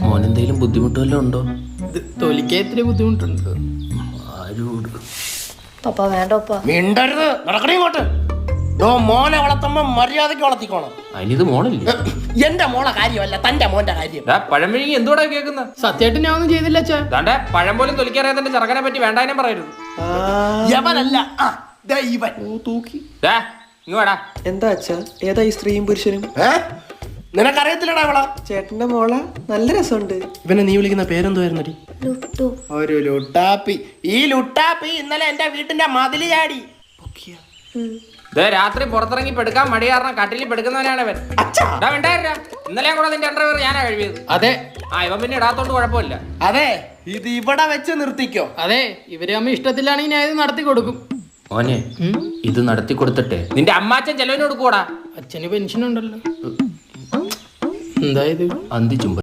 മോനെന്തെങ്കിലും ബുദ്ധിമുട്ട് വല്ലതും ഉണ്ടോ? തൊലിക്കാൻ ഇത്തിരി ബുദ്ധിമുട്ടുണ്ട്. ആരോട് പപ്പ വേണ്ട പപ്പ. മിണ്ടരുത്, നടക്കണേ ഇങ്ങോട്ട്. മോനെ വളർത്തുമ്പോ മര്യാദക്ക് വളർത്തിക്കോണം. അതിനിത് മോനല്ലേ? എന്റെ മോളെ കാര്യമല്ല, തന്റെ മോന്റെ കാര്യം. പഴം വിഴുങ്ങി എന്തോടാ കേൾക്കുന്നത്? സത്യമായിട്ട് ഞാൻ ഒന്നും ചെയ്തില്ല അച്ഛാ. ദാണ്ടെ പഴം പോലും തൊലിക്കറിയാതെ ചെറുക്കനെ പറ്റി വേണ്ടാനും പറയരുത്. യവനല്ല ഇവൻ. തൂക്കി ഇങ്ങ് വേടാ. എന്താ അച്ഛാ, ഏതാ ഈ സ്ത്രീയും പുരുഷനും? നിനക്കറിയത്തില്ലടാ അവളാ? ചേട്ടന്റെ മോള നല്ല രസമുണ്ട്. ഇവനെ നീ വിളിക്കുന്ന പേരെന്തുവായിരുന്നടി? ലുട്ടു. ഒരു ലുട്ടാപ്പി. ഈ ലുട്ടാപ്പി ഇന്നലെ എന്റെ വീട്ടിന്റെ മതില് ചാടി. രാത്രി പുറത്തിറങ്ങി പെടുക്കാൻ മടി കാരണം കട്ടിലിൽ പെടുക്കുന്നവനാണ് അവൻ. ഇന്നലെ കൂടെ നിന്റെ അണ്ടർവെയർ ഞാനാ കഴിയത്. അതെ. ഇവൻ പിന്നെ ഇടാത്തോണ്ട് കുഴപ്പമില്ല. അതെ, ഇത് ഇവിടെ വെച്ച് നിർത്തിക്കോ. അതെ, ഇവര് അമ്മ ഇഷ്ടത്തിലാണെങ്കിൽ ഞാൻ ഇത് നടത്തി കൊടുക്കും. മോനെ, ഇത് നടത്തി കൊടുത്തിട്ടെ നിന്റെ അമ്മാച്ചൻ ചെലവിന് കൊടുക്കൂടാ. അച്ഛന് പെൻഷൻ ഉണ്ടല്ലോ. എന്തായത്? അന്തി ചുംബ